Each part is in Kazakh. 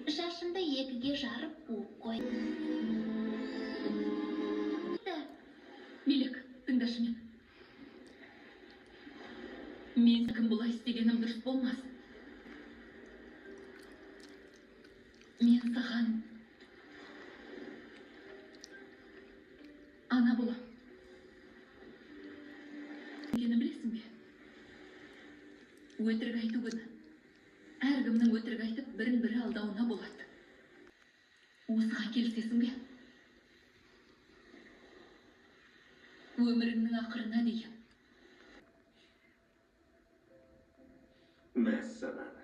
Шашымды екіге жарып буып қой. Мелек, тыңдашы мен. Мен кім бұлай істегенім дұрыс болмас. Мен саған ана болам. Нені білесің бе? Өтірік айту күні. Әркімнің өтірік айтып, бірін-бірі алдауына болады. Осыған келісесің бе? Өміріңнің ақырына дейін. Мәссаған.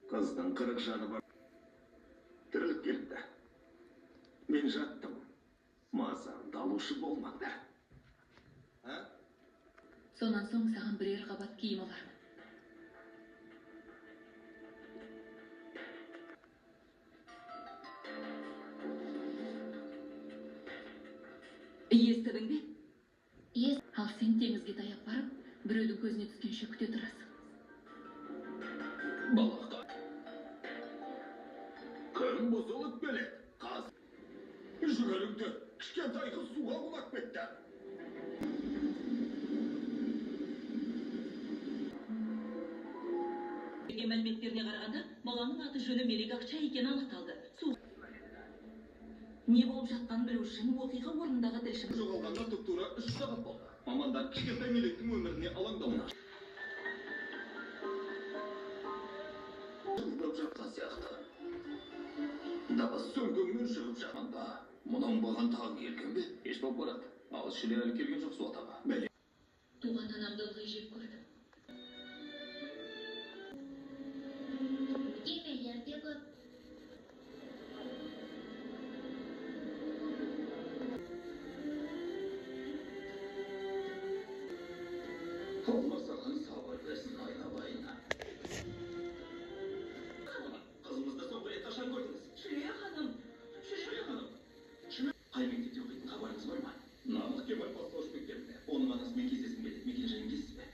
Қыздың 40 жаны бар. Тіріліп келіпті. Мен жаттым. Мазамды алушы болмаңдар. Сонан соң саған бірер қабат киім алармын. Естідің бе? Ал сен теңізге таяп барып, біреудің көзіне түскенше күте тұрасың. Балақа. Кім бұзылып келеді? Қаз. Жүгеріңді кішкентай қыз суға құлап кетті. Мәліметтеріне қарағанда, баланың аты жөні Мелек Ақша екені анықталды. Не болып жатқанын білу үшін оқиға орнындағы тілші Жоғалғанда тұп-тура 3 сағат болды. Мамандар кішкентай Мелектің өміріне алаңдауына. Жылдап жатқан сияқты. Дабыс сөмкеңнен шығып жатқанда, мұның баған тағы келген бе? Еш болып барады. Ал шіле әлі келген жоқ суатаға. туған анамды ылғи жеп көрдім. Кемелер де көп. Алла саған сабыр берсін айналайына. Қызымызды соңғы рет қашан көрдіңіз? Шіле ханым. Қай мектепте оқитын хабарыңыз бар ма? Намық Кемал бастауыш мектебінде. Оның анасымен кездескім келеді. Мекен-жайын білесіз бе?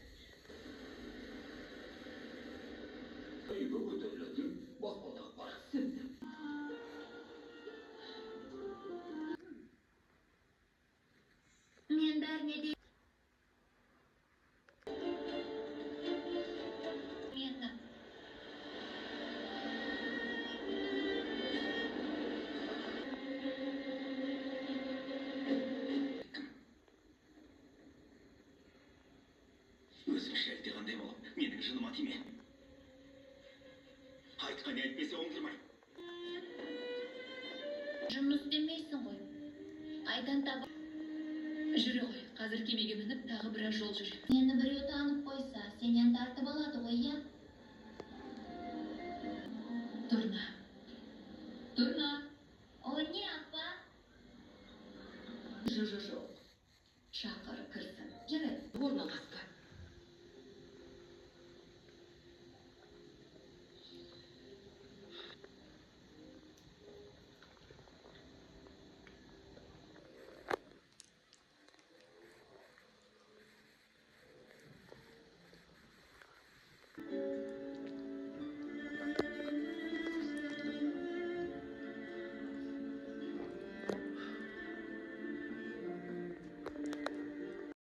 Үйге көтерілетін баспалдақ бар. Түсіндім. Мен бәріне де... Мені. Өзің шәлте қандай болып, менің жыныма тиме. Айтқан әйтпесе оңдырмай. Жұмыс демейсің ғой. Қайдан табып... Жүре ғой, қазір кемеге мініп, тағы біраз жол жүреді. Мені біреу танып қойса, сенен тартып алады ғой, я?